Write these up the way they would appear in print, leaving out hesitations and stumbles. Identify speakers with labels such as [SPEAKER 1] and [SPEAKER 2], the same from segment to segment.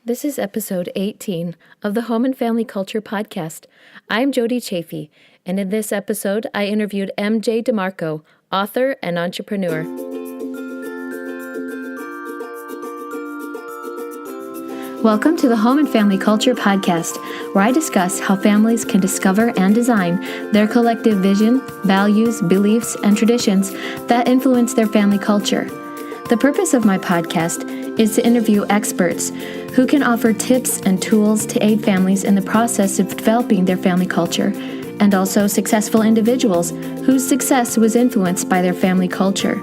[SPEAKER 1] This is episode 18 of the Home and Family Culture Podcast. I'm Jody Chafee, and in this episode, I interviewed MJ DeMarco, author and entrepreneur. Welcome to the Home and Family Culture Podcast, where I discuss how families can discover and design their collective vision, values, beliefs, and traditions that influence their family culture. The purpose of my podcast is to interview experts who can offer tips and tools to aid families in the process of developing their family culture, and also successful individuals whose success was influenced by their family culture.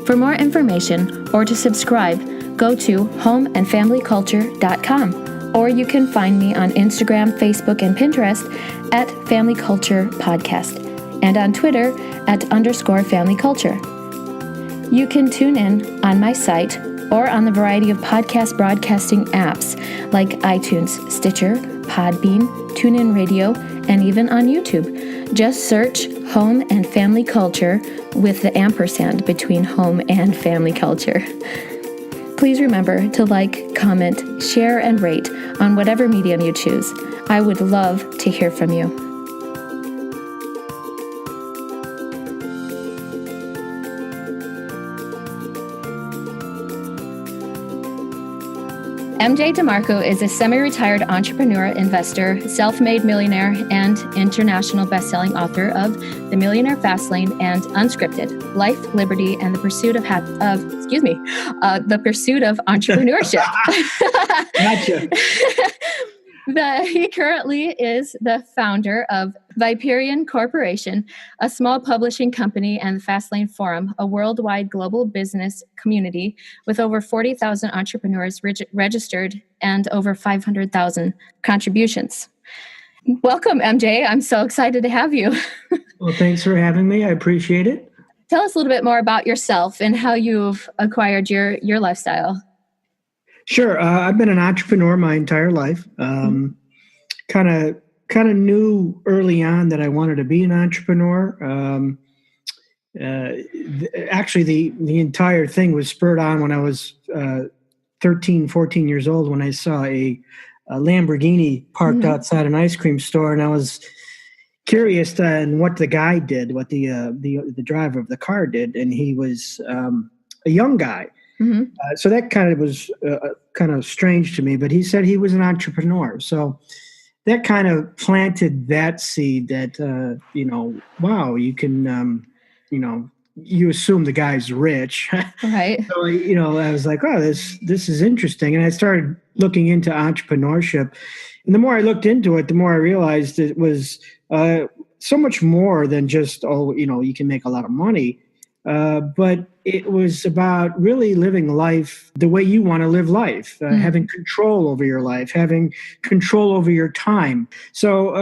[SPEAKER 1] For more information or to subscribe, go to homeandfamilyculture.com, or you can find me on Instagram, Facebook, and Pinterest at Family Culture Podcast, and on Twitter at _Family Culture. You can tune in on my site or on the variety of podcast broadcasting apps like iTunes, Stitcher, Podbean, TuneIn Radio, and even on YouTube. Just search Home and Family Culture with the ampersand between home and family culture. Please remember to like, comment, share, and rate on whatever medium you choose. I would love to hear from you. MJ DeMarco is a semi-retired entrepreneur, investor, self-made millionaire, and international best-selling author of The Millionaire Fastlane and Unscripted: Life, Liberty, and the Pursuit of Entrepreneurship.
[SPEAKER 2] Gotcha.
[SPEAKER 1] He currently is the founder of Viperian Corporation, a small publishing company, and the Fastlane Forum, a worldwide global business community with over 40,000 entrepreneurs registered and over 500,000 contributions. Welcome, MJ. I'm so excited to have you.
[SPEAKER 2] Well, thanks for having me. I appreciate it.
[SPEAKER 1] Tell us a little bit more about yourself and how you've acquired your lifestyle.
[SPEAKER 2] Sure. I've been an entrepreneur my entire life. Kind of knew early on that I wanted to be an entrepreneur. Actually, the entire thing was spurred on when I was 13, 14 years old, when I saw a Lamborghini parked outside an ice cream store, and I was curious on what the guy did, what the driver of the car did, and he was a young guy. So that kind of was kind of strange to me, but he said he was an entrepreneur. So that kind of planted that seed that, wow, you can, you assume the guy's rich.
[SPEAKER 1] Right.
[SPEAKER 2] So, I was like, oh, this is interesting. And I started looking into entrepreneurship. And the more I looked into it, the more I realized it was so much more than just, you can make a lot of money. But it was about really living life the way you want to live life, having control over your life, having control over your time. So,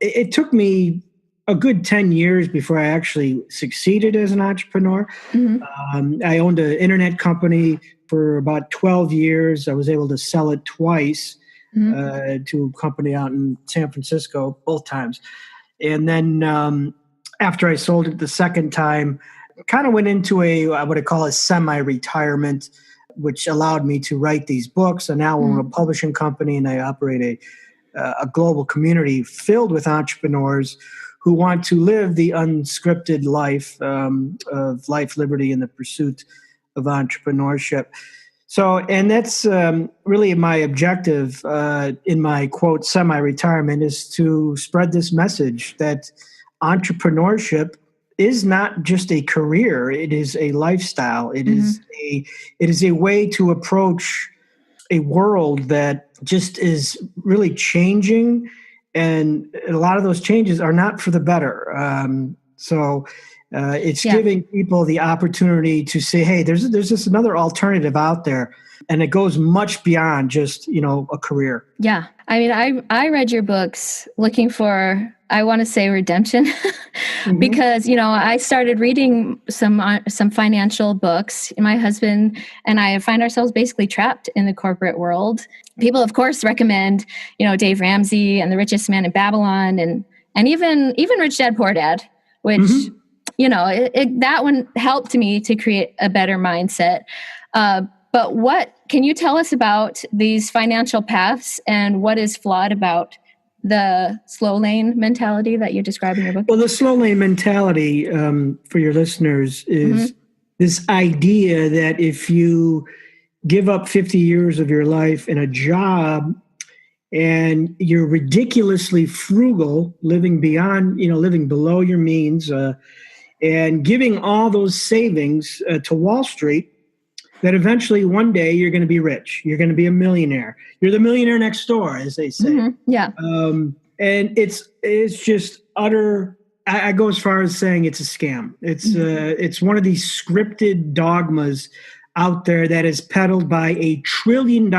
[SPEAKER 2] it took me a good 10 years before I actually succeeded as an entrepreneur. I owned an internet company for about 12 years. I was able to sell it twice to a company out in San Francisco, both times. And then after I sold it the second time, kind of went into what I call a semi-retirement, which allowed me to write these books. And now we're a publishing company, and I operate a global community filled with entrepreneurs who want to live the unscripted life of life, liberty, and the pursuit of entrepreneurship. So, and that's really my objective in my, quote, semi-retirement, is to spread this message that entrepreneurship is not just a career; it is a lifestyle. It is a way to approach a world that just is really changing, and a lot of those changes are not for the better. It's giving people the opportunity to say, "Hey, there's just another alternative out there," and it goes much beyond just a career.
[SPEAKER 1] Yeah, I mean, I read your books looking for, I want to say, redemption, because I started reading some financial books. My husband and I find ourselves basically trapped in the corporate world. People, of course, recommend Dave Ramsey and The Richest Man in Babylon, and even Rich Dad Poor Dad, which that one helped me to create a better mindset. But what can you tell us about these financial paths and what is flawed about the slow lane mentality that you describe in your book?
[SPEAKER 2] Well, the slow lane mentality, for your listeners, is this idea that if you give up 50 years of your life in a job and you're ridiculously frugal, living below your means, and giving all those savings to Wall Street, that eventually one day you're going to be rich. You're going to be a millionaire. You're the millionaire next door, as they say.
[SPEAKER 1] Yeah.
[SPEAKER 2] And it's just utter. I go as far as saying it's a scam. It's one of these scripted dogmas out there that is peddled by $1 trillion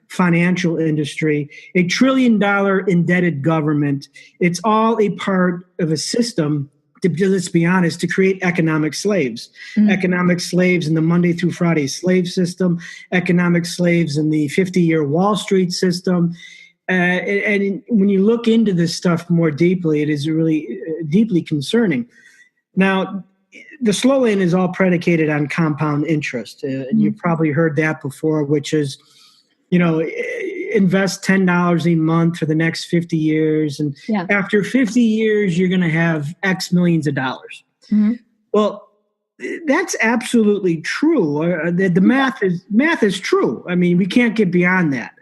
[SPEAKER 2] financial industry, $1 trillion indebted government. It's all a part of a system, let's be honest, to create economic slaves. Economic slaves in the Monday through Friday slave system, economic slaves in the 50-year Wall Street system. And when you look into this stuff more deeply, it is really deeply concerning. Now, the slow lane is all predicated on compound interest. And you've probably heard that before, which is, invest $10 a month for the next 50 years. And after 50 years, you're going to have X millions of dollars. Well, that's absolutely true. The math is true. I mean, we can't get beyond that.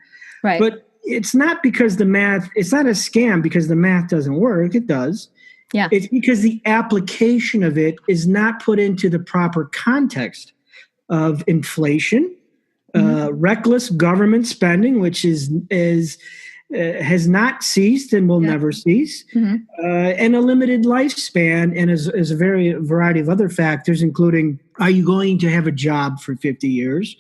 [SPEAKER 1] Right.
[SPEAKER 2] But it's not because it's not a scam because the math doesn't work. It does.
[SPEAKER 1] Yeah.
[SPEAKER 2] It's because the application of it is not put into the proper context of inflation, reckless government spending, which has not ceased and will never cease, and a limited lifespan, and as a variety of other factors, including, are you going to have a job for 50 years?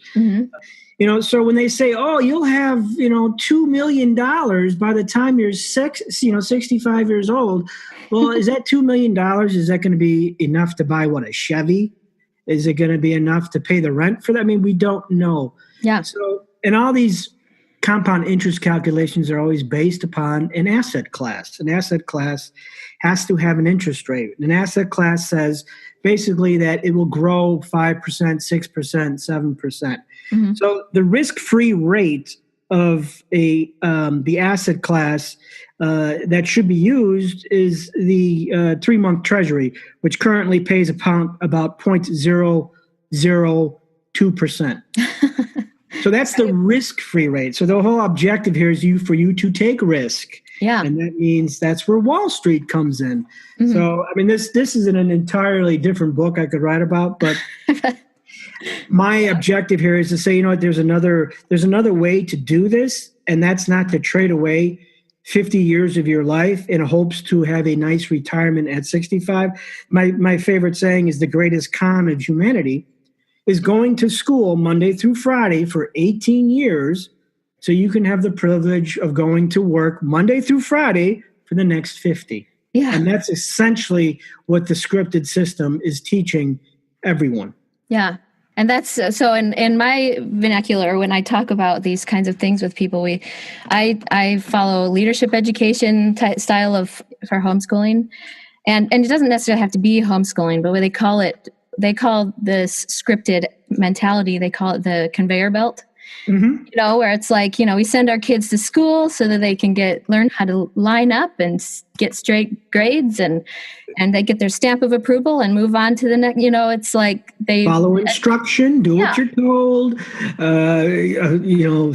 [SPEAKER 2] So when they say, oh, you'll have, $2 million by the time you're 65 years old. Well, is that $2 million? Is that going to be enough to buy a Chevy? Is it going to be enough to pay the rent for that? I mean, we don't know.
[SPEAKER 1] Yeah.
[SPEAKER 2] So, and all these compound interest calculations are always based upon an asset class. An asset class has to have an interest rate. An asset class says basically that it will grow 5%, 6%, 7%. So the risk-free rate of the asset class that should be used is the 3-month Treasury, which currently pays about 0.002%. So that's the risk-free rate. So the whole objective here is for you to take risk.
[SPEAKER 1] Yeah.
[SPEAKER 2] And that means that's where Wall Street comes in. So, I mean, this is an entirely different book I could write about, but my objective here is to say, there's another way to do this, and that's not to trade away 50 years of your life in hopes to have a nice retirement at 65. My favorite saying is the greatest con of humanity is going to school Monday through Friday for 18 years so you can have the privilege of going to work Monday through Friday for the next 50.
[SPEAKER 1] Yeah.
[SPEAKER 2] And that's essentially what the scripted system is teaching everyone.
[SPEAKER 1] Yeah. And that's so in my vernacular, when I talk about these kinds of things with people, I follow leadership education style for homeschooling. And it doesn't necessarily have to be homeschooling, but what they call this scripted mentality, they call it the conveyor belt. Where it's like, we send our kids to school so that they can learn how to line up and get straight grades and they get their stamp of approval and move on to the next, it's like they
[SPEAKER 2] follow instruction, do what you're told,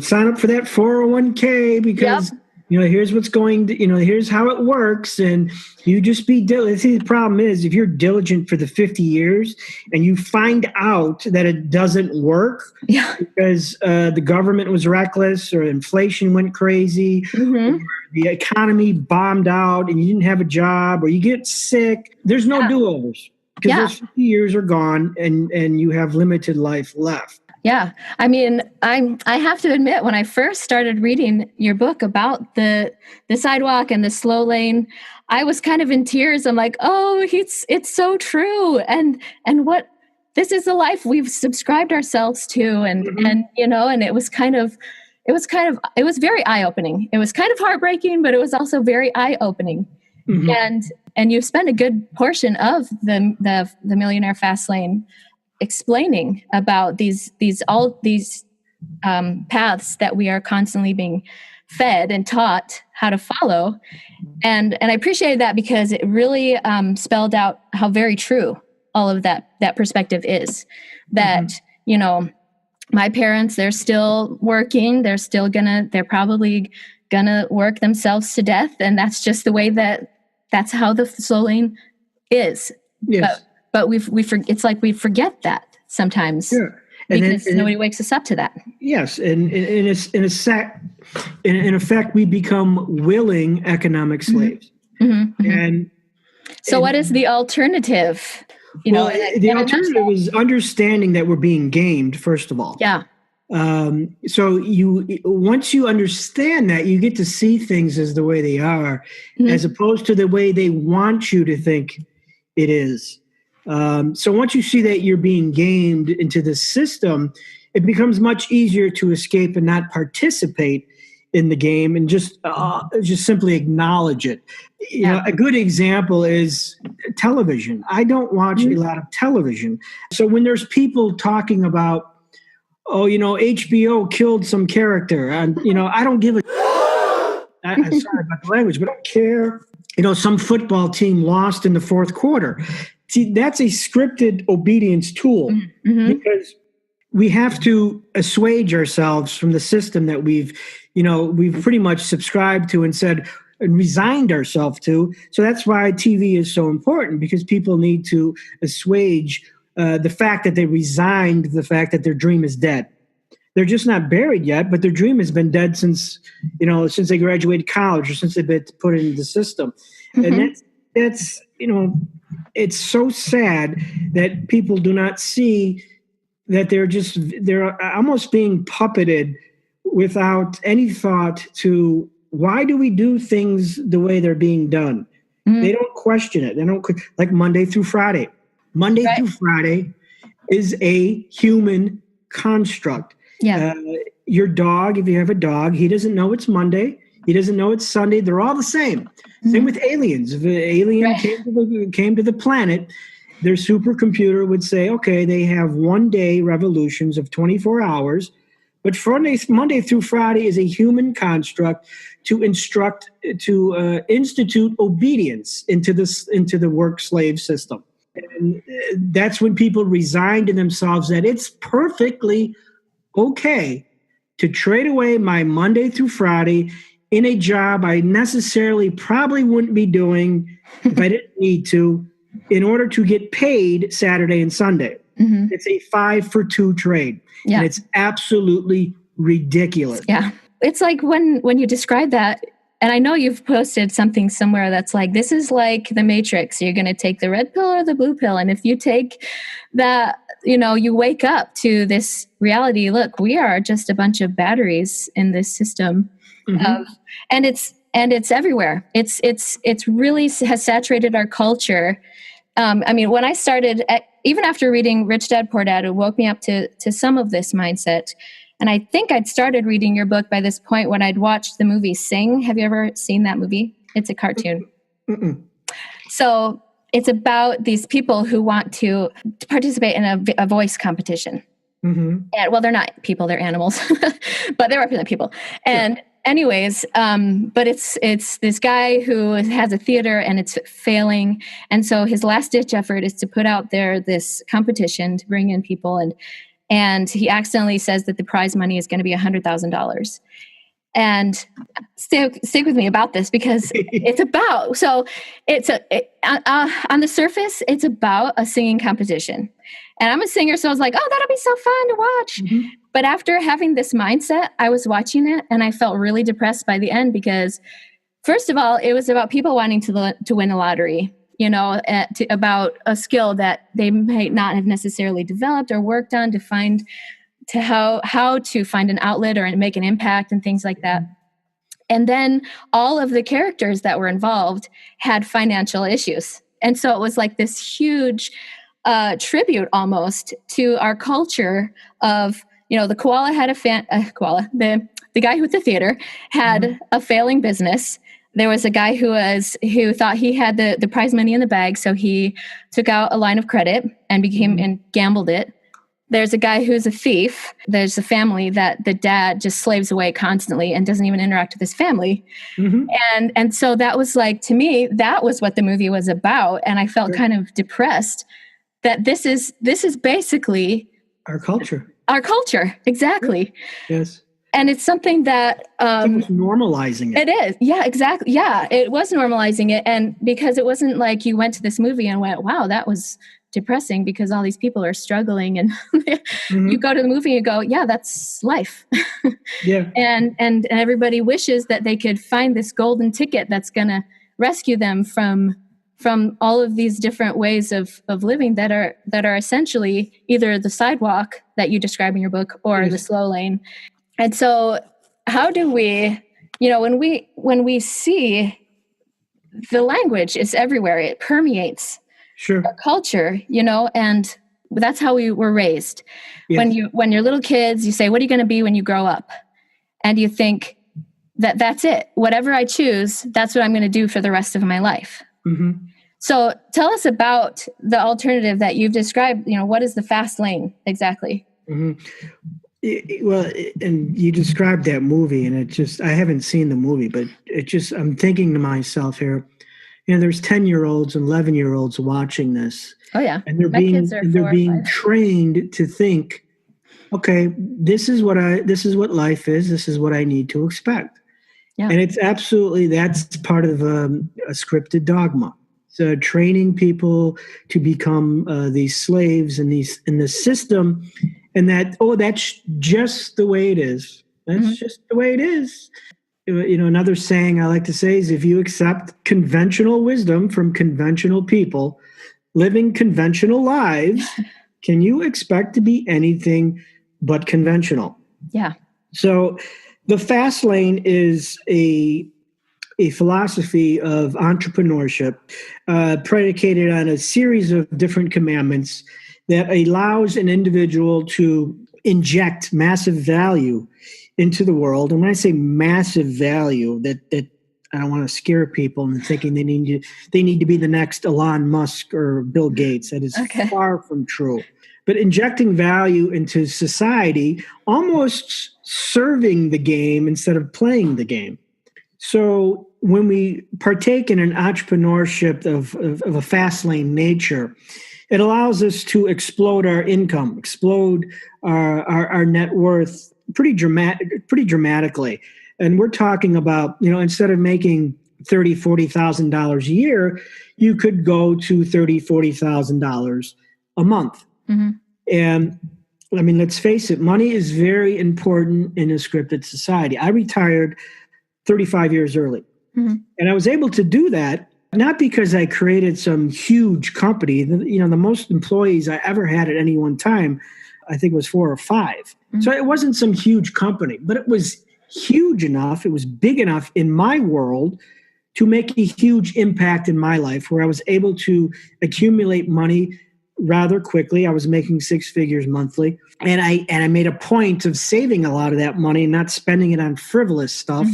[SPEAKER 2] sign up for that 401k because, here's what's going to, here's how it works. And you just be diligent. See, the problem is if you're diligent for the 50 years and you find out that it doesn't work because the government was reckless or inflation went crazy, or the economy bombed out and you didn't have a job or you get sick, there's no do-overs because those 50 years are gone and you have limited life left.
[SPEAKER 1] Yeah. I mean, I have to admit, when I first started reading your book about the sidewalk and the slow lane, I was kind of in tears. I'm like, oh, it's so true. And what, this is the life we've subscribed ourselves to. And it was very eye-opening. It was kind of heartbreaking, but it was also very eye-opening. And you've spent a good portion of the Millionaire Fast Lane explaining about all these paths that we are constantly being fed and taught how to follow. And I appreciated that because it really spelled out how very true all of that perspective is. That, my parents, they're still working. They're probably gonna work themselves to death. And that's just the way that's how the souling is.
[SPEAKER 2] Yes.
[SPEAKER 1] But it's like we forget that sometimes.
[SPEAKER 2] Sure.
[SPEAKER 1] Because nobody wakes us up to that.
[SPEAKER 2] Yes, and in effect, we become willing economic slaves. And
[SPEAKER 1] so, what is the alternative?
[SPEAKER 2] The alternative is understanding that we're being gamed. First of all,
[SPEAKER 1] yeah.
[SPEAKER 2] So once you understand that, you get to see things as the way they are, as opposed to the way they want you to think it is. So once you see that you're being gamed into the system, it becomes much easier to escape and not participate in the game and just simply acknowledge it. A good example is television. I don't watch a lot of television. So when there's people talking about, HBO killed some character, and I don't give a I'm sorry about the language, but I don't care. Some football team lost in the fourth quarter. See, that's a scripted obedience tool because we have to assuage ourselves from the system that we've pretty much subscribed to and said and resigned ourselves to. So that's why TV is so important, because people need to assuage the fact that they resigned the fact that their dream is dead. They're just not buried yet, but their dream has been dead since they graduated college or since they've been put into the system. And that's it's so sad that people do not see that they're almost being puppeted without any thought to why do we do things the way they're being done. They don't question it. They don't, like Monday through Friday. Monday through Friday is a human construct. Yeah. Your dog, if you have a dog, he doesn't know it's Monday. He doesn't know it's Sunday. They're all the same. Same with aliens. If an alien came to the planet, their supercomputer would say, okay, they have 1 day revolutions of 24 hours, but Monday through Friday is a human construct to institute obedience into the work slave system. And that's when people resign to themselves that it's perfectly okay to trade away my Monday through Friday in a job I necessarily probably wouldn't be doing if I didn't need to, in order to get paid Saturday and Sunday. It's a 5-for-2 trade. Yeah. And it's absolutely ridiculous.
[SPEAKER 1] Yeah. It's like when you describe that, and I know you've posted something somewhere that's like, this is like the Matrix. You're going to take the red pill or the blue pill. And if you take that, you wake up to this reality. Look, we are just a bunch of batteries in this system. And it's everywhere. It's really has saturated our culture. When I started, even after reading Rich Dad Poor Dad, it woke me up to some of this mindset. And I think I'd started reading your book by this point when I'd watched the movie Sing. Have you ever seen that movie? It's a cartoon. So it's about these people who want to participate in a voice competition. And they're not people, they're animals, but they represent people. And anyways, but it's this guy who has a theater and it's failing. And so his last ditch effort is to put out there this competition to bring in people. And he accidentally says that the prize money is going to be $100,000. And stick with me about this because on the surface, it's about a singing competition. And I'm a singer, so I was like, oh, that'll be so fun to watch. But after having this mindset, I was watching it and I felt really depressed by the end because, first of all, it was about people wanting to win a lottery, about a skill that they might not have necessarily developed or worked on to find how to find an outlet or make an impact and things like that. And then all of the characters that were involved had financial issues. And so it was like this huge tribute almost to our culture of, the koala had the guy with the theater had a failing business. There was a guy who thought he had the prize money in the bag, so he took out a line of credit and and gambled it. There's a guy who's a thief. There's a family that the dad just slaves away constantly and doesn't even interact with his family. And so that was like, to me, that was what the movie was about. And I felt kind of depressed that this is basically
[SPEAKER 2] our culture.
[SPEAKER 1] Our culture, exactly.
[SPEAKER 2] Yes.
[SPEAKER 1] And it's something that
[SPEAKER 2] it was normalizing it.
[SPEAKER 1] It is. Yeah, exactly. Yeah, it was normalizing it. And because it wasn't like you went to this movie and went, wow, that was depressing because all these people are struggling, and you go to the movie and go, yeah, that's life.
[SPEAKER 2] Yeah.
[SPEAKER 1] And everybody wishes that they could find this golden ticket that's going to rescue them from all of these different ways of living that are essentially either the sidewalk that you describe in your book or the slow lane. And so how do we, when we see the language is everywhere, it permeates our culture, and that's how we were raised. Yes. When you're little kids, you say, what are you going to be when you grow up? And you think that's it. Whatever I choose, that's what I'm going to do for the rest of my life. So tell us about the alternative that you've described. What is the fast lane exactly?
[SPEAKER 2] Well, and you described that movie, and I haven't seen the movie, but I'm thinking to myself here, there's 10-year-olds and 11-year-olds watching this.
[SPEAKER 1] Oh yeah.
[SPEAKER 2] And they're being trained to think, okay, this is what life is. This is what I need to expect. Yeah. And it's that's part of a scripted dogma. So training people to become these slaves in the system, and that's just the way it is. That's just the way it is. Another saying I like to say is, if you accept conventional wisdom from conventional people living conventional lives, can you expect to be anything but conventional?
[SPEAKER 1] Yeah.
[SPEAKER 2] So the fast lane is a philosophy of entrepreneurship predicated on a series of different commandments that allows an individual to inject massive value into the world. And when I say massive value, that I don't want to scare people into thinking they need to be the next Elon Musk or Bill Gates. That is far from true. But injecting value into society, almost serving the game instead of playing the game. So when we partake in an entrepreneurship of a fast lane nature, it allows us to explode our income, explode our net worth pretty dramatically. And we're talking about, instead of making $30,000, $40,000 a year, you could go to $30,000, $40,000 a month. And I mean, let's face it, money is very important in a scripted society. I retired 35 years early. And I was able to do that not because I created some huge company. The most employees I ever had at any one time, I think, was 4 or 5. So it wasn't some huge company, but it was huge enough. It was big enough in my world to make a huge impact in my life, where I was able to accumulate money rather quickly. I was making 6 figures monthly. And I made a point of saving a lot of that money and not spending it on frivolous stuff.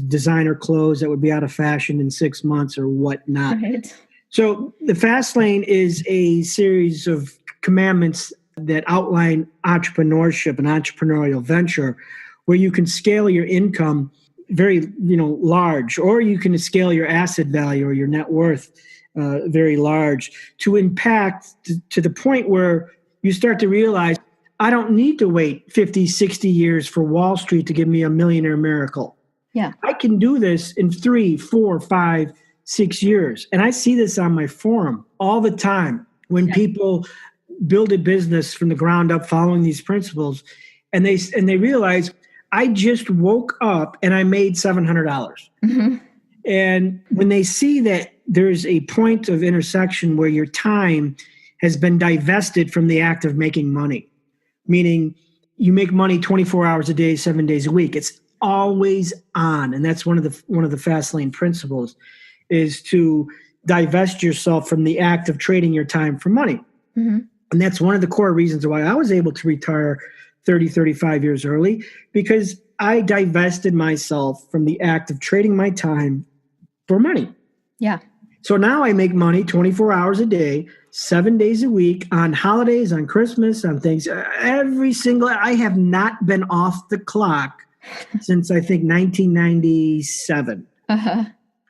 [SPEAKER 2] Designer clothes that would be out of fashion in 6 months or whatnot. Right. So the fast lane is a series of commandments that outline entrepreneurship and entrepreneurial venture, where you can scale your income very, large, or you can scale your asset value or your net worth very large to impact to the point where you start to realize, I don't need to wait 50, 60 years for Wall Street to give me a millionaire miracle.
[SPEAKER 1] Yeah,
[SPEAKER 2] I can do this in 3, 4, 5, 6 years. And I see this on my forum all the time when people build a business from the ground up following these principles, and they realize, I just woke up and I made $700. And when they see that there's a point of intersection where your time has been divested from the act of making money, meaning you make money 24 hours a day, 7 days a week. It's always on. And that's one of the fast lane principles, is to divest yourself from the act of trading your time for money. And that's one of the core reasons why I was able to retire 30, 35 years early because I divested myself from the act of trading my time for money.
[SPEAKER 1] Yeah.
[SPEAKER 2] So now I make money 24 hours a day, 7 days a week, on holidays, on Christmas, on things. I have not been off the clock since I think 1997.
[SPEAKER 1] Uh-huh.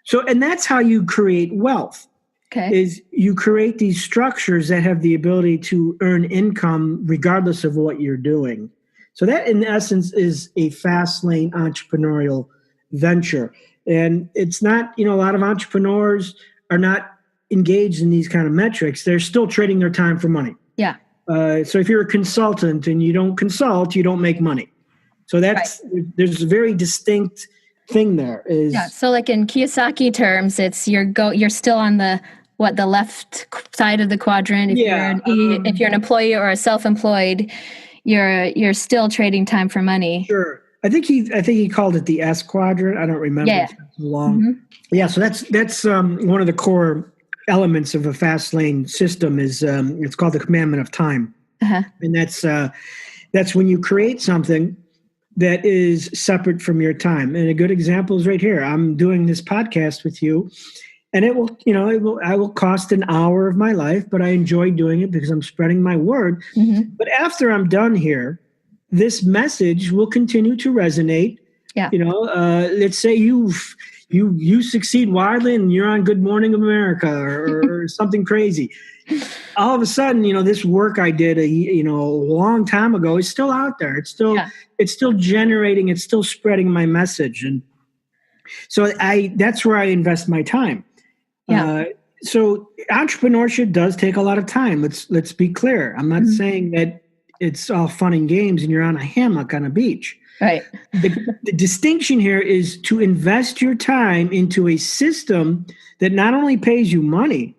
[SPEAKER 2] So, and that's how you create wealth.
[SPEAKER 1] Okay.
[SPEAKER 2] Is you create these structures that have the ability to earn income regardless of what you're doing. So that in essence is a fast lane entrepreneurial venture. And it's not, a lot of entrepreneurs are not engaged in these kind of metrics. They're still trading their time for money.
[SPEAKER 1] Yeah.
[SPEAKER 2] So if you're a consultant and you don't consult, you don't make money. So that's, there's a very distinct thing there.
[SPEAKER 1] So like in Kiyosaki terms, it's you're still on the left side of the quadrant. If you're an employee or a self-employed, you're still trading time for money.
[SPEAKER 2] Sure. I think he called it the S quadrant. I don't remember.
[SPEAKER 1] Yeah.
[SPEAKER 2] It's been so long. Mm-hmm. Yeah. So that's one of the core elements of a fast lane system is it's called the commandment of time.
[SPEAKER 1] Uh-huh.
[SPEAKER 2] And that's when you create something that is separate from your time. And a good example is right here. I'm doing this podcast with you, and I will cost an hour of my life, but I enjoy doing it because I'm spreading my word. Mm-hmm. But after I'm done here, this message will continue to resonate.
[SPEAKER 1] Yeah.
[SPEAKER 2] Let's say you succeed wildly and you're on Good Morning America or something crazy. All of a sudden, this work I did a long time ago is still out there. It's still generating. It's still spreading my message, and so that's where I invest my time.
[SPEAKER 1] Yeah.
[SPEAKER 2] So entrepreneurship does take a lot of time. Let's be clear. I'm not mm-hmm. saying that it's all fun and games and you're on a hammock on a beach.
[SPEAKER 1] Right.
[SPEAKER 2] The distinction here is to invest your time into a system that not only pays you money,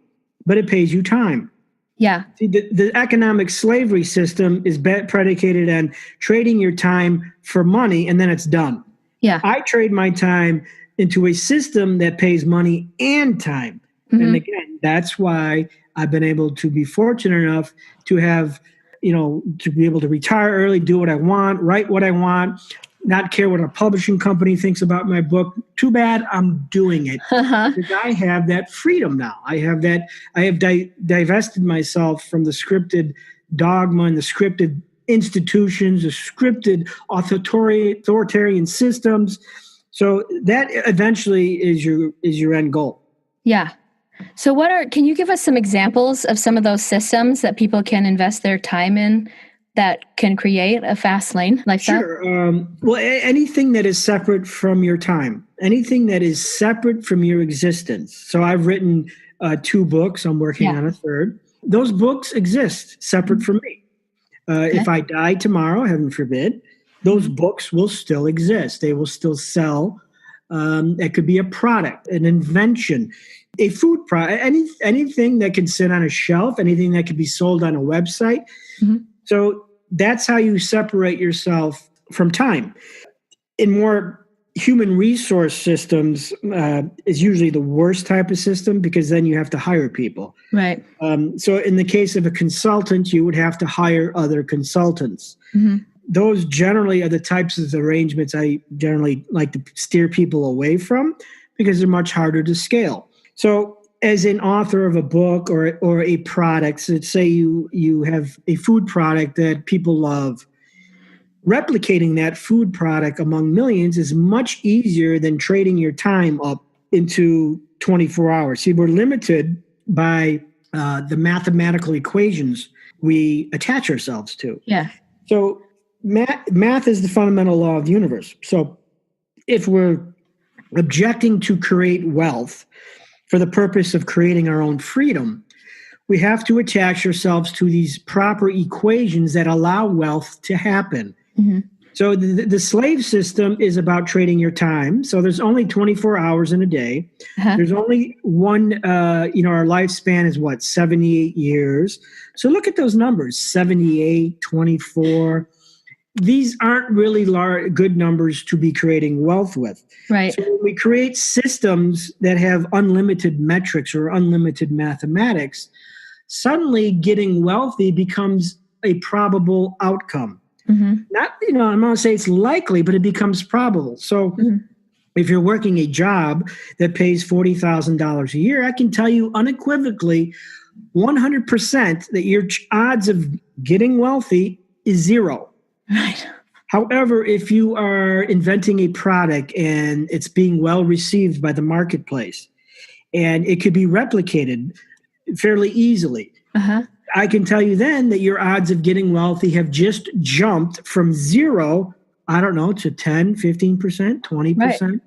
[SPEAKER 2] but it pays you time.
[SPEAKER 1] Yeah.
[SPEAKER 2] See, the economic slavery system is predicated on trading your time for money, and then it's done.
[SPEAKER 1] Yeah.
[SPEAKER 2] I trade my time into a system that pays money and time. Mm-hmm. And again, that's why I've been able to be fortunate enough to have, to be able to retire early, do what I want, write what I want, not care what a publishing company thinks about my book. Too bad I'm doing it.
[SPEAKER 1] Uh-huh.
[SPEAKER 2] Because I have that freedom now. I have divested myself from the scripted dogma and the scripted institutions, the scripted authoritarian systems. So that eventually is your end goal.
[SPEAKER 1] Yeah. So can you give us some examples of some of those systems that people can invest their time in that can create a fast lane like that?
[SPEAKER 2] Sure. Well, anything that is separate from your time, anything that is separate from your existence. So I've written 2 books. I'm working on a third. Those books exist separate from me. Okay. If I die tomorrow, heaven forbid, those books will still exist. They will still sell. It could be a product, an invention, a food product, anything that can sit on a shelf, anything that can be sold on a website. Mm-hmm. So that's how you separate yourself from time. In more human resource systems is usually the worst type of system because then you have to hire people.
[SPEAKER 1] Right.
[SPEAKER 2] So in the case of a consultant, you would have to hire other consultants. Mm-hmm. Those generally are the types of arrangements I generally like to steer people away from because they're much harder to scale. So as an author of a book or a product, so let's say you have a food product that people love, replicating that food product among millions is much easier than trading your time up into 24 hours. See, we're limited by the mathematical equations we attach ourselves to.
[SPEAKER 1] Yeah.
[SPEAKER 2] So math is the fundamental law of the universe. So if we're objecting to create wealth for the purpose of creating our own freedom, we have to attach ourselves to these proper equations that allow wealth to happen. Mm-hmm. So the slave system is about trading your time. So there's only 24 hours in a day. Uh-huh. There's only one, our lifespan is 78 years. So look at those numbers, 78, 24. These aren't really good numbers to be creating wealth with.
[SPEAKER 1] Right.
[SPEAKER 2] So when we create systems that have unlimited metrics or unlimited mathematics, suddenly getting wealthy becomes a probable outcome. Not, I'm going to say it's likely, but it becomes probable. So if you're working a job that pays $40,000 a year, I can tell you unequivocally 100% that your odds of getting wealthy is zero.
[SPEAKER 1] Right.
[SPEAKER 2] However, if you are inventing a product and it's being well received by the marketplace and it could be replicated fairly easily, I can tell you then that your odds of getting wealthy have just jumped from zero, I don't know, to 10, 15%, 20%. Right.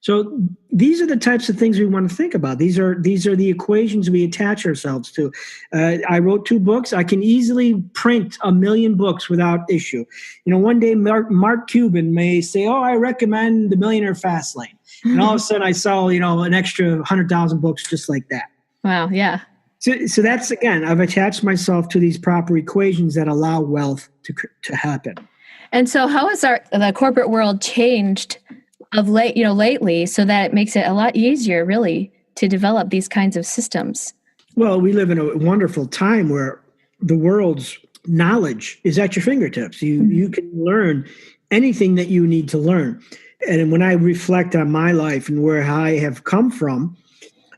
[SPEAKER 2] So these are the types of things we want to think about. These are the equations we attach ourselves to. I wrote 2 books. I can easily print 1 million books without issue. One day Mark Cuban may say, "Oh, I recommend The Millionaire Fast Lane," and all of a sudden I sell an extra 100,000 books just like that.
[SPEAKER 1] Wow. Yeah.
[SPEAKER 2] So that's, again, I've attached myself to these proper equations that allow wealth to happen.
[SPEAKER 1] And so, how has the corporate world changed of late, lately, so that it makes it a lot easier, really, to develop these kinds of systems?
[SPEAKER 2] Well, we live in a wonderful time where the world's knowledge is at your fingertips. You can learn anything that you need to learn. And when I reflect on my life and where I have come from,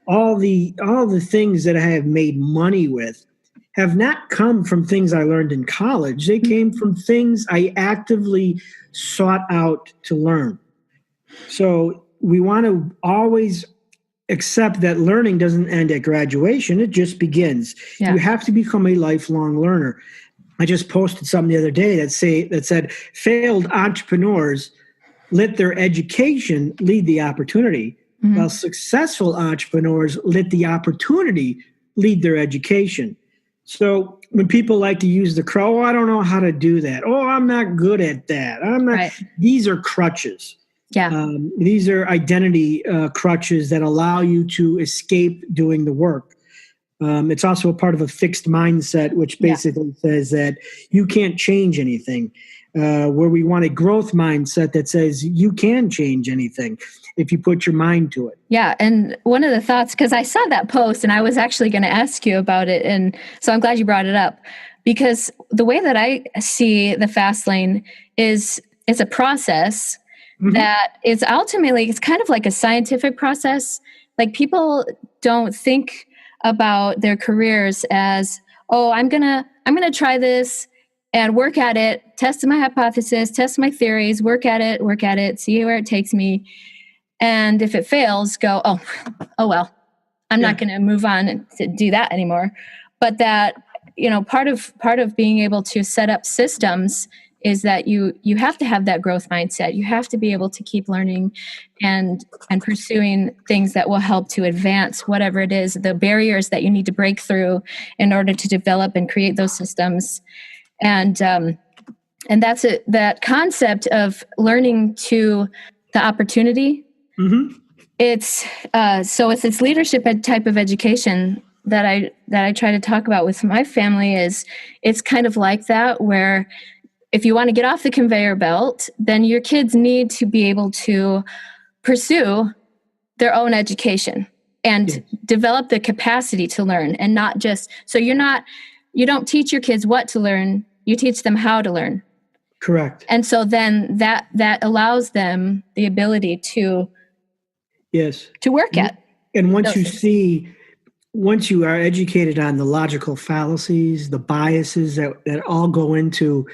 [SPEAKER 2] all the things that I have made money with have not come from things I learned in college. They came from things I actively sought out to learn. So we want to always accept that learning doesn't end at graduation. It just begins. Yeah. You have to become a lifelong learner. I just posted something the other day that said failed entrepreneurs let their education lead the opportunity, while successful entrepreneurs let the opportunity lead their education. So when people like to use the crow, I don't know how to do that. Oh, I'm not good at that. I'm not. Right. These are crutches. Yeah. These are identity crutches that allow you to escape doing the work. It's also a part of a fixed mindset, which basically says that you can't change anything, where we want a growth mindset that says you can change anything if you put your mind to it.
[SPEAKER 1] Yeah. And one of the thoughts, because I saw that post and I was actually going to ask you about it. And so I'm glad you brought it up, because the way that I see the fast lane is it's a process that is ultimately, it's kind of like a scientific process. Like, people don't think about their careers as, oh, I'm gonna try this and work at it, test my hypothesis, test my theories, work at it, see where it takes me. And if it fails, go, oh well, I'm not going to move on to do that anymore. But that, part of being able to set up systems is that you have to have that growth mindset. You have to be able to keep learning and pursuing things that will help to advance whatever it is, the barriers that you need to break through in order to develop and create those systems. And that's it. That concept of learning to the opportunity. It's it's this leadership type of education that I try to talk about with my family. It's kind of like that, where if you want to get off the conveyor belt, then your kids need to be able to pursue their own education and develop the capacity to learn, and not just, so you don't teach your kids what to learn, you teach them how to learn.
[SPEAKER 2] Correct.
[SPEAKER 1] And so then that allows them the ability to work at.
[SPEAKER 2] And once you are educated on the logical fallacies, the biases that all go into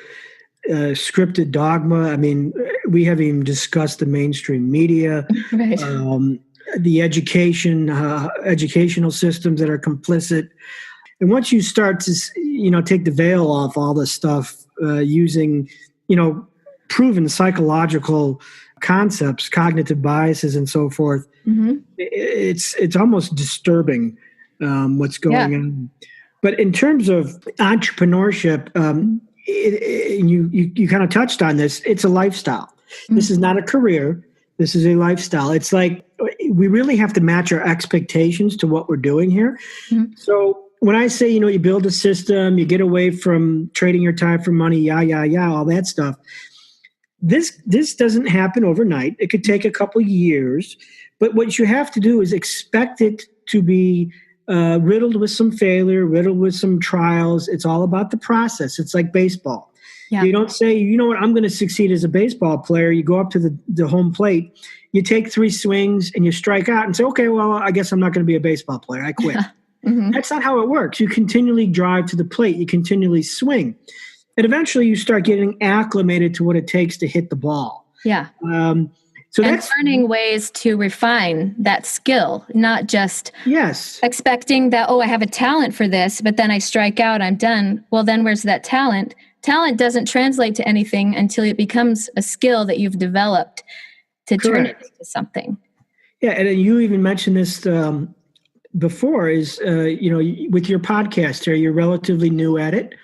[SPEAKER 2] scripted dogma. I mean, we haven't even discussed the mainstream media, right. The educational systems that are complicit. And once you start to, take the veil off all this stuff using, proven psychological concepts, cognitive biases, and so forth, it's almost disturbing what's going on. But in terms of entrepreneurship, you kind of touched on this. It's a lifestyle. This is not a career. This is a lifestyle. It's like we really have to match our expectations to what we're doing here. So when I say, you build a system, you get away from trading your time for money, all that stuff. This doesn't happen overnight. It could take a couple years. But what you have to do is expect it to be riddled with some failure, riddled with some trials. It's all about the process. It's like baseball.
[SPEAKER 1] Yeah.
[SPEAKER 2] You don't say, you know what, I'm going to succeed as a baseball player. You go up to the home plate, you take 3 swings and you strike out and say, okay, well, I guess I'm not going to be a baseball player. I quit.
[SPEAKER 1] Mm-hmm.
[SPEAKER 2] That's not how it works. You continually drive to the plate. You continually swing. And eventually you start getting acclimated to what it takes to hit the ball.
[SPEAKER 1] Yeah.
[SPEAKER 2] So
[SPEAKER 1] and
[SPEAKER 2] that's
[SPEAKER 1] learning ways to refine that skill, not just
[SPEAKER 2] yes,
[SPEAKER 1] expecting that, oh, I have a talent for this, but then I strike out, I'm done. Well, then where's that talent? Talent doesn't translate to anything until it becomes a skill that you've developed to turn it into something.
[SPEAKER 2] Yeah, and you even mentioned this before is, with your podcast here, you're relatively new at it.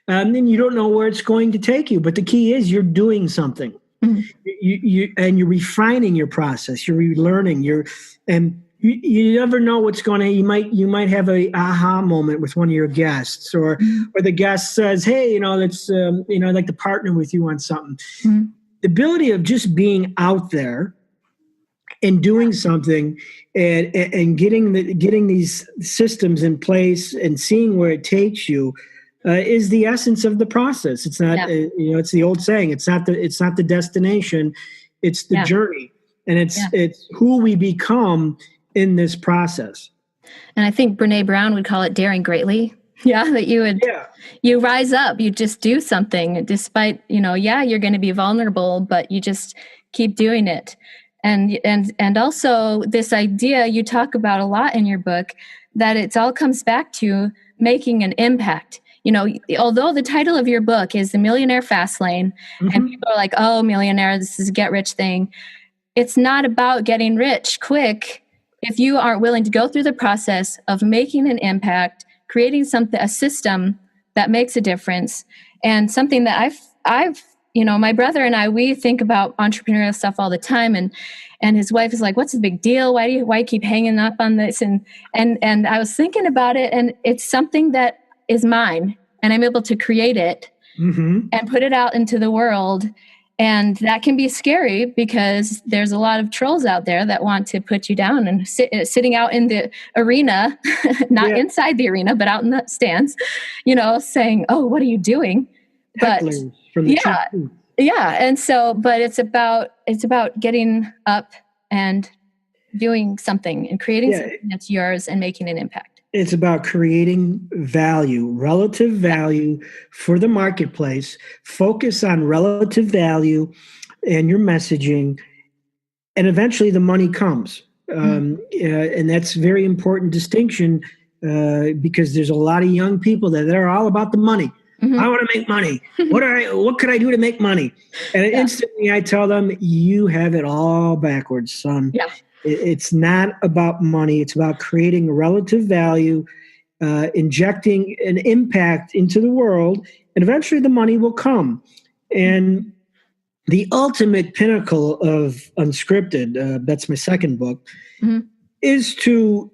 [SPEAKER 2] And you don't know where it's going to take you. But the key is you're doing something. Mm-hmm. You're refining your process. You're relearning. You never know what's going to. You might have a aha moment with one of your guests, or the guest says, "Hey, let's I'd like to partner with you on something." Mm-hmm. The ability of just being out there and doing something and getting these systems in place and seeing where it takes you is the essence of the process. It's not, it's the old saying. It's not the destination. It's the journey, and it's who we become in this process.
[SPEAKER 1] And I think Brene Brown would call it daring greatly. Yeah, that you rise up, you just do something despite, you're going to be vulnerable, but you just keep doing it. And also this idea you talk about a lot in your book, that it all comes back to making an impact. Although the title of your book is The Millionaire Fast Lane, mm-hmm. and people are like, oh, millionaire, this is a get rich thing. It's not about getting rich quick if you aren't willing to go through the process of making an impact, creating a system that makes a difference, and something that I've my brother and I, we think about entrepreneurial stuff all the time, and his wife is like, what's the big deal? Why you keep hanging up on this? And I was thinking about it, and it's something that is mine, and I'm able to create it mm-hmm. and put it out into the world. And that can be scary because there's a lot of trolls out there that want to put you down, and sitting out in the arena, not inside the arena, but out in the stands, saying, oh, what are you doing? But
[SPEAKER 2] from the
[SPEAKER 1] and so, but it's about getting up and doing something and creating something that's yours and making an impact.
[SPEAKER 2] It's about creating value, relative value for the marketplace. Focus on relative value and your messaging, and eventually the money comes. And that's a very important distinction because there's a lot of young people that are all about the money. Mm-hmm. I want to make money. What could I do to make money? And instantly I tell them, you have it all backwards, son. Yeah. It's not about money. It's about creating relative value, injecting an impact into the world, and eventually the money will come. And the ultimate pinnacle of Unscripted, that's my second book, mm-hmm. is to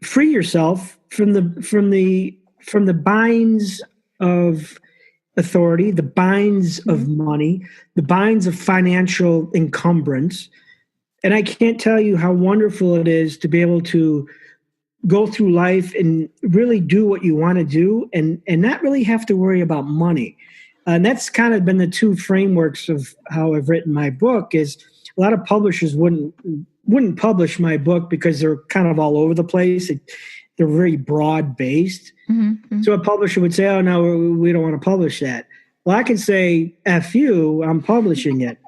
[SPEAKER 2] free yourself from the binds of authority, the binds mm-hmm. of money, the binds of financial encumbrance. And I can't tell you how wonderful it is to be able to go through life and really do what you want to do and not really have to worry about money. And that's kind of been the two frameworks of how I've written my book. Is a lot of publishers wouldn't publish my book because they're kind of all over the place. They're very broad based. Mm-hmm. So a publisher would say, oh, no, we don't want to publish that. Well, I can say, F you, I'm publishing it.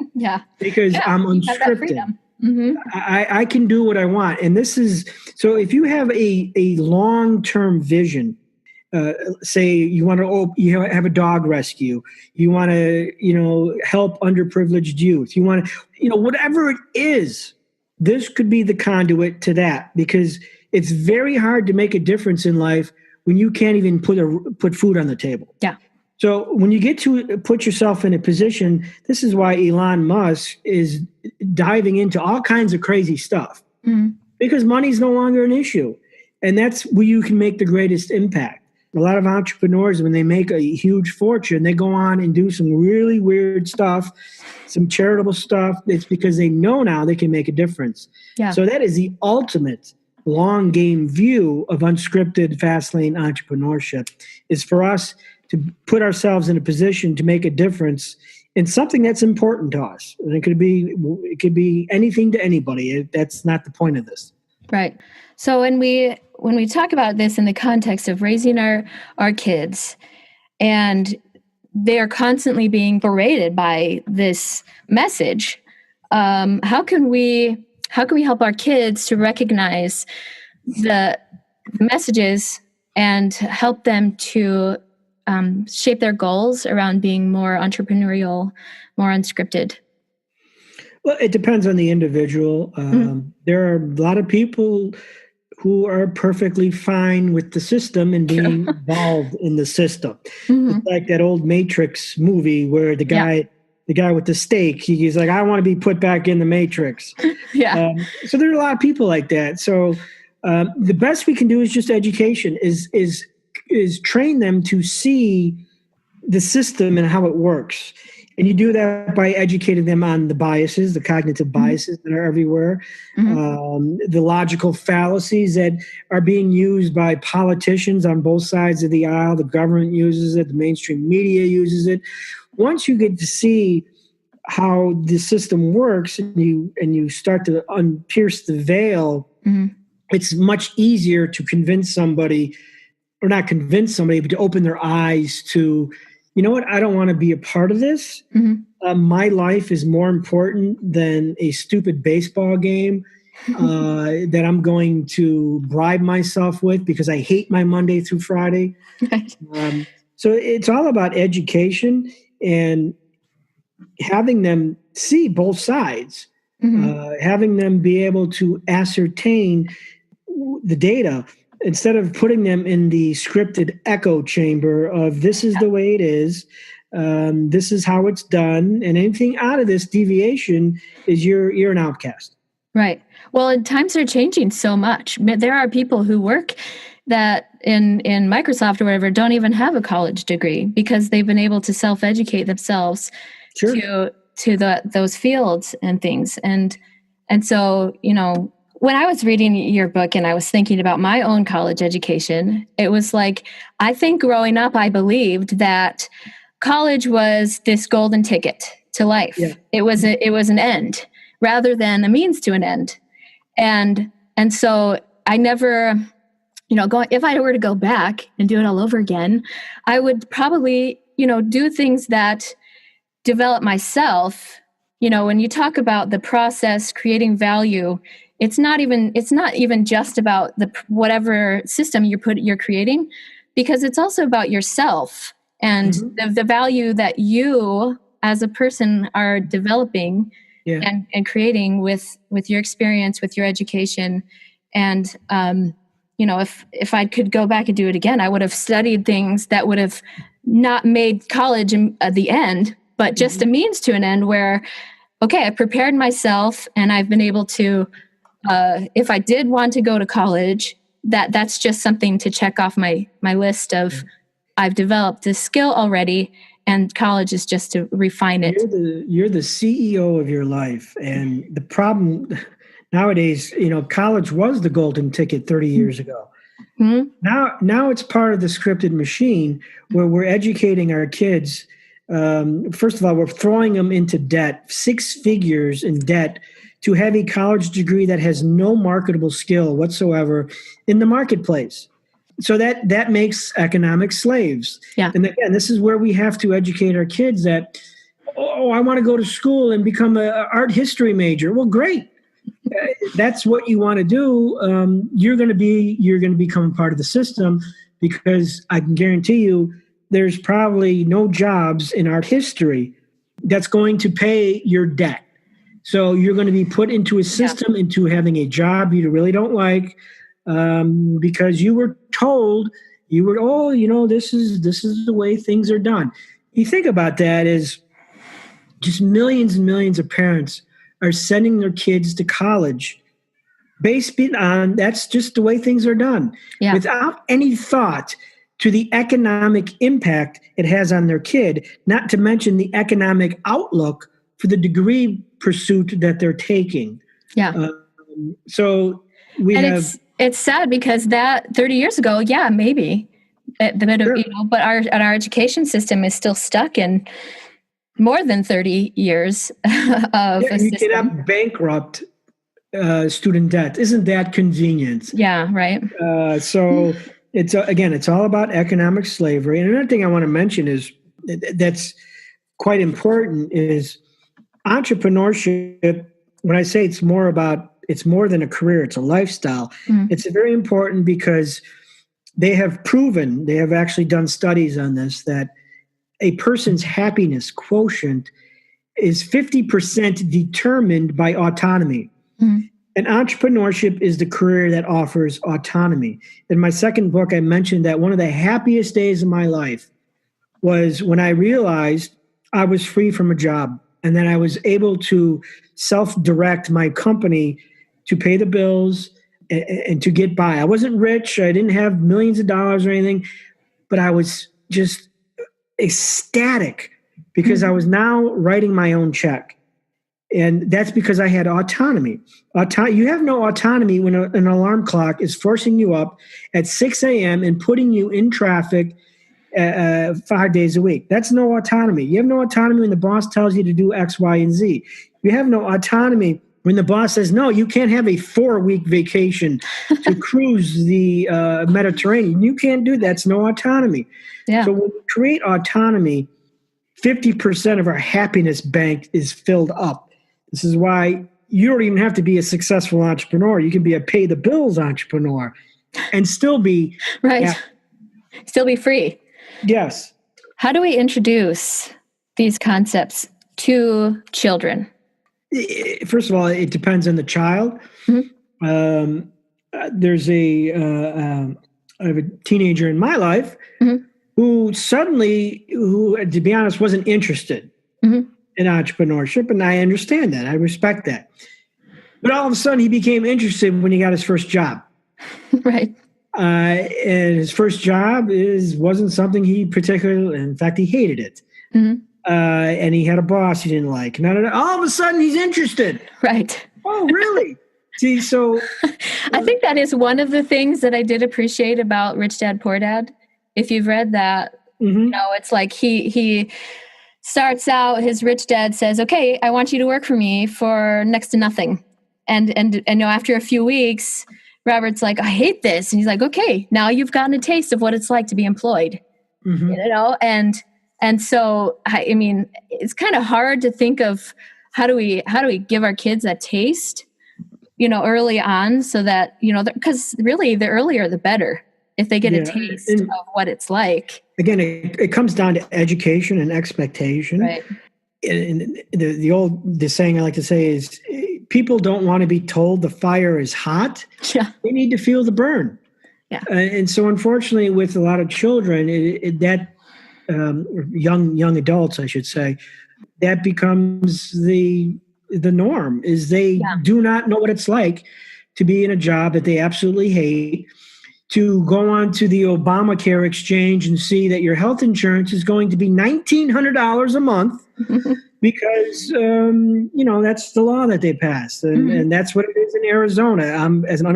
[SPEAKER 2] Because I'm unscripted. Mm-hmm. I can do what I want. And this is, so if you have a long-term vision, say you want to, you have a dog rescue, you want to, help underprivileged youth, you want to, whatever it is, this could be the conduit to that, because it's very hard to make a difference in life when you can't even put food on the table. Yeah. So when you get to put yourself in a position, this is why Elon Musk is diving into all kinds of crazy stuff, mm-hmm. because money is no longer an issue. And that's where you can make the greatest impact. A lot of entrepreneurs, when they make a huge fortune, they go on and do some really weird stuff, some charitable stuff. It's because they know now they can make a difference. Yeah. So that is the ultimate long game view of unscripted fast lane entrepreneurship, is for us to put ourselves in a position to make a difference in something that's important to us. And it could be anything to anybody. That's not the point of this.
[SPEAKER 1] Right. So when we talk about this in the context of raising our kids, and they are constantly being berated by this message, how can we help our kids to recognize the messages and help them to shape their goals around being more entrepreneurial, more unscripted?
[SPEAKER 2] Well, it depends on the individual. There are a lot of people who are perfectly fine with the system and being involved in the system. It's like that old Matrix movie where the guy with the stake, he's like, I want to be put back in the Matrix. So there are a lot of people like that. So the best we can do is just education, is train them to see the system and how it works. And you do that by educating them on the biases, the cognitive biases that are everywhere, the logical fallacies that are being used by politicians on both sides of the aisle. The government uses it, the mainstream media uses it. Once you get to see how the system works and you start to pierce the veil, it's much easier to convince somebody, or not convince somebody, but to open their eyes to, you know what, I don't want to be a part of this. My life is more important than a stupid baseball game that I'm going to bribe myself with because I hate my Monday through Friday. So it's all about education and having them see both sides, having them be able to ascertain the data instead of putting them in the scripted echo chamber of this is the way it is, this is how it's done, and anything out of this deviation is you're an outcast.
[SPEAKER 1] Right. Well, and times are changing so much. There are people who work that in Microsoft or whatever don't even have a college degree because they've been able to self-educate themselves to those fields and things. And so, you know, when I was reading your book and I was thinking about my own college education, it was like, I think growing up, I believed that college was this golden ticket to life. Yeah. It was an end rather than a means to an end. And so I never, if I were to go back and do it all over again, I would probably, do things that develop myself. When you talk about the process, creating value, it's not even just about the whatever system you're creating, because it's also about yourself and the value that you as a person are developing and creating with your experience, with your education. And if I could go back and do it again, I would have studied things that would have not made college the end, but just a means to an end where, okay, I prepared myself and I've been able to, if I did want to go to college, that's just something to check off my list of, I've developed this skill already, and college is just to refine it.
[SPEAKER 2] You're the CEO of your life. And the problem nowadays, college was the golden ticket 30 years ago. Now it's part of the scripted machine where we're educating our kids. First of all, we're throwing them into debt, 6 figures in debt, to have a college degree that has no marketable skill whatsoever in the marketplace. So that makes economic slaves. Yeah. And again, this is where we have to educate our kids that, I want to go to school and become an art history major. Well, great. That's what you want to do. You're going to become part of the system, because I can guarantee you there's probably no jobs in art history that's going to pay your debt. So you're going to be put into a system, into having a job you really don't like, because you were told this is the way things are done. You think about that as just millions and millions of parents are sending their kids to college based on that's just the way things are done, without any thought to the economic impact it has on their kid, not to mention the economic outlook for the degree pursuit that they're taking. So it's sad because that 30 years ago, maybe Sure.
[SPEAKER 1] But our education system is still stuck in more than 30 years of
[SPEAKER 2] Yeah,
[SPEAKER 1] a
[SPEAKER 2] you
[SPEAKER 1] system.
[SPEAKER 2] cannot bankrupt student debt. Isn't that convenient?
[SPEAKER 1] Yeah, right.
[SPEAKER 2] So it's all about economic slavery. And another thing I want to mention is that's quite important is entrepreneurship. When I say it's more than a career, it's a lifestyle.
[SPEAKER 1] Mm.
[SPEAKER 2] It's very important because they have actually done studies on this, that a person's happiness quotient is 50% determined by autonomy.
[SPEAKER 1] Mm.
[SPEAKER 2] And entrepreneurship is the career that offers autonomy. In my second book, I mentioned that one of the happiest days of my life was when I realized I was free from a job and then I was able to self-direct my company to pay the bills and to get by. I wasn't rich. I didn't have millions of dollars or anything, but I was just ecstatic because I was now writing my own check. And that's because I had autonomy. You have no autonomy when an alarm clock is forcing you up at 6 a.m. and putting you in traffic 5 days a week. That's no autonomy. You have no autonomy when the boss tells you to do X, Y, and Z. You have no autonomy when the boss says, no, you can't have a 4-week vacation to cruise the Mediterranean. You can't do that. That's no autonomy.
[SPEAKER 1] Yeah.
[SPEAKER 2] So when we create autonomy, 50% of our happiness bank is filled up. This is why you don't even have to be a successful entrepreneur. You can be a pay the bills entrepreneur and still be
[SPEAKER 1] right.
[SPEAKER 2] happy.
[SPEAKER 1] Still be free.
[SPEAKER 2] Yes.
[SPEAKER 1] How do we introduce these concepts to children?
[SPEAKER 2] First of all, it depends on the child. Mm-hmm. I have a teenager in my life who, to be honest, wasn't interested in entrepreneurship, and I understand that. I respect that. But all of a sudden, he became interested when he got his first job.
[SPEAKER 1] Right.
[SPEAKER 2] And his first job wasn't something he particularly, in fact, he hated it. Mm-hmm. And he had a boss he didn't like. And all of a sudden, he's interested.
[SPEAKER 1] Right.
[SPEAKER 2] Oh, really? See, so
[SPEAKER 1] I think that is one of the things that I did appreciate about Rich Dad, Poor Dad. If you've read that, it's like he starts out, his rich dad says, okay, I want you to work for me for next to nothing. And after a few weeks, Robert's like, I hate this. And he's like, okay, now you've gotten a taste of what it's like to be employed, And so, I mean, it's kind of hard to think of how do we give our kids that taste, early on, so that, because really the earlier the better, if they get a taste of what it's like.
[SPEAKER 2] Again, it comes down to education and expectation.
[SPEAKER 1] Right.
[SPEAKER 2] And the saying I like to say is, people don't want to be told the fire is hot.
[SPEAKER 1] Yeah.
[SPEAKER 2] They need to feel the burn.
[SPEAKER 1] Yeah.
[SPEAKER 2] And so, unfortunately, with a lot of children, young adults, I should say, that becomes the norm. Is they do not know what it's like to be in a job that they absolutely hate, to go on to the Obamacare exchange and see that your health insurance is going to be $1,900 a month because, that's the law that they passed. And that's what it is in Arizona. As an an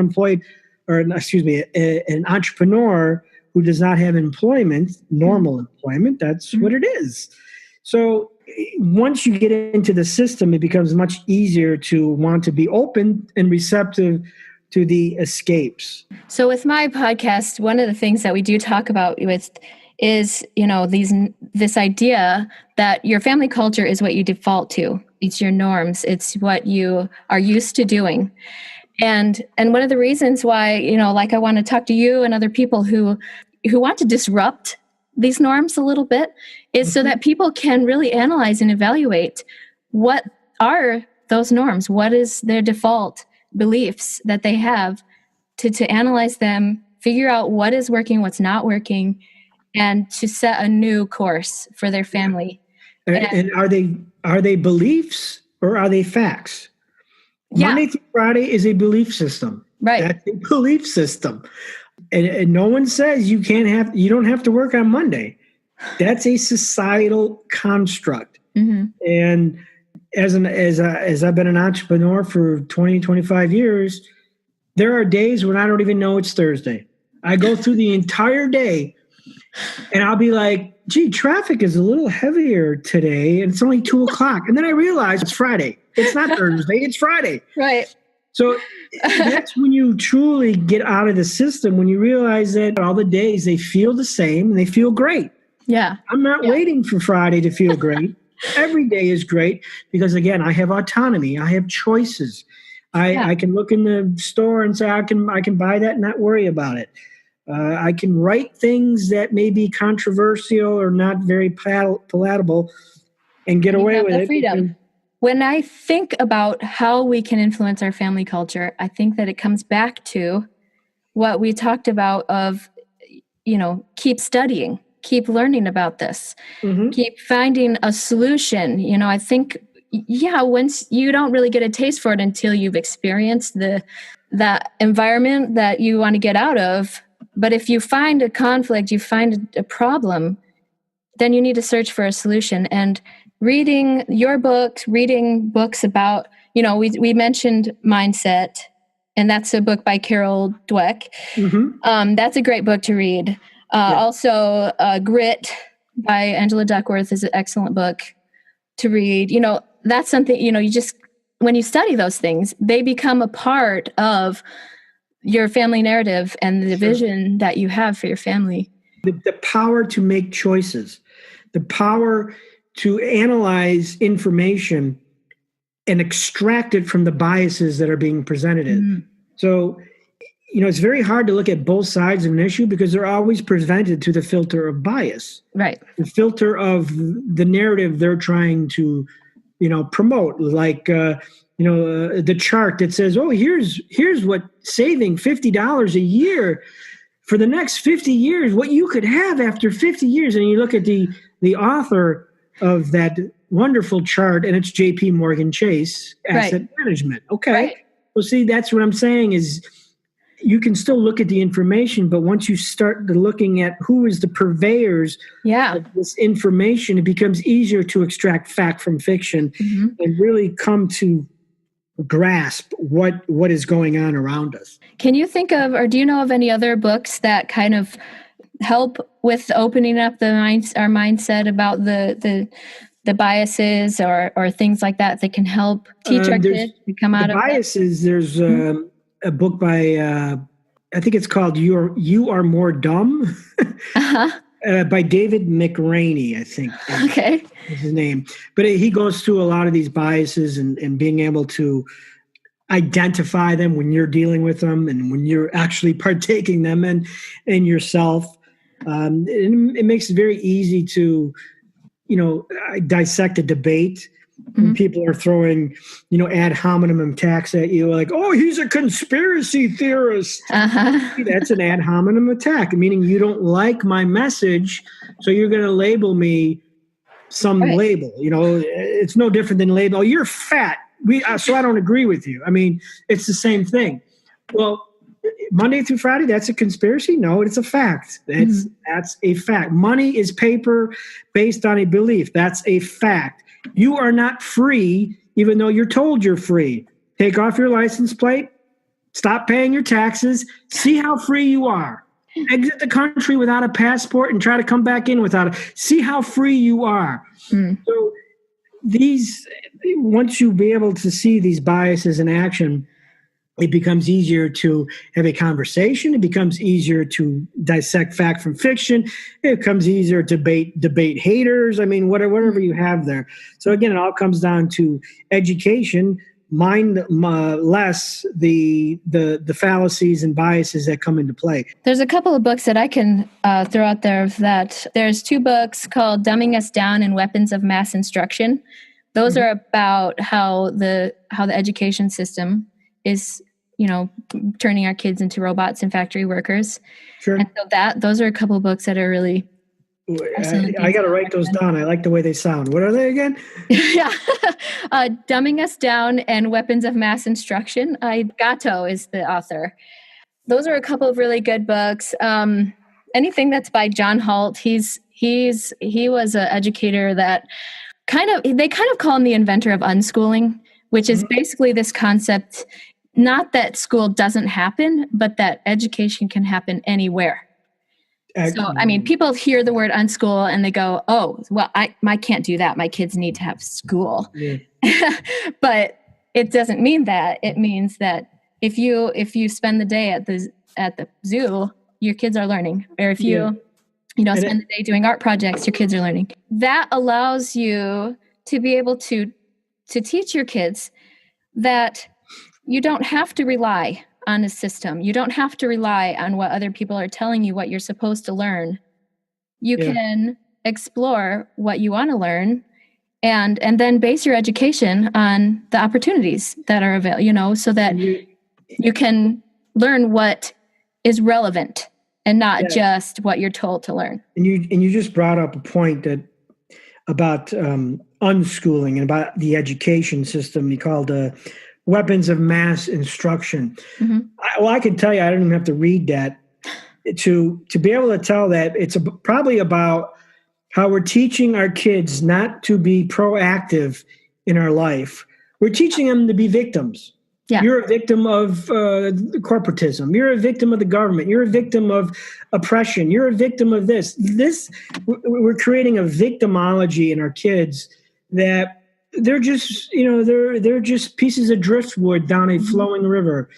[SPEAKER 2] entrepreneur who does not have normal employment, that's what it is. So once you get into the system, it becomes much easier to want to be open and receptive to the escapes.
[SPEAKER 1] So with my podcast, one of the things that we do talk about is, this idea that your family culture is what you default to. It's your norms. It's what you are used to doing. And one of the reasons why, I want to talk to you and other people who want to disrupt these norms a little bit is so that people can really analyze and evaluate what are those norms, what is their default beliefs that they have, to analyze them, figure out what is working, what's not working, and to set a new course for their family.
[SPEAKER 2] And are they beliefs or are they facts? Monday through Friday is a belief system.
[SPEAKER 1] Right.
[SPEAKER 2] That's a belief system. And no one says you don't have to work on Monday. That's a societal construct. Mm-hmm. And as I've been an entrepreneur for 20, 25 years, there are days when I don't even know it's Thursday. I go through the entire day And I'll be like, gee, traffic is a little heavier today, and it's only 2:00. And then I realize it's Friday. It's not Thursday, it's Friday.
[SPEAKER 1] Right.
[SPEAKER 2] So that's when you truly get out of the system, when you realize that all the days, they feel the same and they feel great.
[SPEAKER 1] Yeah.
[SPEAKER 2] I'm not waiting for Friday to feel great. Every day is great because, again, I have autonomy. I have choices. I can look in the store and say, I can buy that and not worry about it. I can write things that may be controversial or not very palatable and get away with it.
[SPEAKER 1] Freedom. When I think about how we can influence our family culture, I think that it comes back to what we talked about of, keep studying, keep learning about this, keep finding a solution. I think, once you don't really get a taste for it until you've experienced that environment that you want to get out of. But if you find a conflict, you find a problem, then you need to search for a solution. And reading your books, reading books about, we mentioned Mindset, and that's a book by Carol Dweck. That's a great book to read. Also, Grit by Angela Duckworth is an excellent book to read. That's something, you just, when you study those things, they become a part of your family narrative and the vision that you have for your family.
[SPEAKER 2] The power to make choices, the power to analyze information and extract it from the biases that are being presented. So, it's very hard to look at both sides of an issue because they're always presented through the filter of bias.
[SPEAKER 1] Right.
[SPEAKER 2] The filter of the narrative they're trying to, promote, like, the chart that says, oh, here's what saving $50 a year for the next 50 years, what you could have after 50 years. And you look at the author of that wonderful chart, and it's JP Morgan Chase Asset Management. Okay. Right. Well, see, that's what I'm saying is you can still look at the information, but once you start looking at who is the purveyors of this information, it becomes easier to extract fact from fiction and really come to grasp what is going on around us.
[SPEAKER 1] Can you think of, or do you know of any other books that kind of help with opening up our mindset about the biases or things like that can help teach our kids to come out of
[SPEAKER 2] biases? There's a book by I think it's called You Are More Dumb by David McRaney, I think.
[SPEAKER 1] Okay.
[SPEAKER 2] Is his name. But he goes through a lot of these biases and being able to identify them when you're dealing with them and when you're actually partaking them in yourself. It makes it very easy to, dissect a debate. When people are throwing, ad hominem attacks at you, like, oh, he's a conspiracy theorist. That's an ad hominem attack, meaning you don't like my message, so you're going to label me some label. It's no different than label, oh, you're fat, so I don't agree with you. I mean, it's the same thing. Well, Monday through Friday, that's a conspiracy? No, it's a fact. That's a fact. Money is paper based on a belief. That's a fact. You are not free, even though you're told you're free. Take off your license plate, stop paying your taxes, see how free you are. Exit the country without a passport and try to come back in without it. See how free you are. So once you be able to see these biases in action, it becomes easier to have a conversation. It becomes easier to dissect fact from fiction. It becomes easier to debate haters. I mean, whatever you have there. So again, it all comes down to education, less the fallacies and biases that come into play.
[SPEAKER 1] There's a couple of books that I can throw out there. There's two books called Dumbing Us Down and Weapons of Mass Instruction. Those are about how the education system is, turning our kids into robots and factory workers.
[SPEAKER 2] Sure.
[SPEAKER 1] And so those are a couple of books that are really.
[SPEAKER 2] I got to write those down. I like the way they sound. What are they again?
[SPEAKER 1] Dumbing Us Down and Weapons of Mass Instruction. Gatto is the author. Those are a couple of really good books. Anything that's by John Holt. He was an educator that they kind of call him the inventor of unschooling, which is basically this concept, not that school doesn't happen, but that education can happen anywhere. So, I mean, people hear the word unschool and they go, oh, well, I can't do that. My kids need to have school.
[SPEAKER 2] Yeah.
[SPEAKER 1] But it doesn't mean that. It means that if you spend the day at the zoo, your kids are learning. Or if you spend the day doing art projects, your kids are learning. That allows you to be able to teach your kids that you don't have to rely on a system. You don't have to rely on what other people are telling you what you're supposed to learn. You can explore what you want to learn and then base your education on the opportunities that are available, so that you can learn what is relevant and not just what you're told to learn.
[SPEAKER 2] And you just brought up a point about unschooling and about the education system. You called weapons of mass instruction. Mm-hmm. I can tell you, I don't even have to read that to be able to tell that it's probably about how we're teaching our kids not to be proactive in our life. We're teaching them to be victims. Yeah. You're a victim of corporatism. You're a victim of the government. You're a victim of oppression. You're a victim of this. We're creating a victimology in our kids that they're just, they're just pieces of driftwood down a flowing river.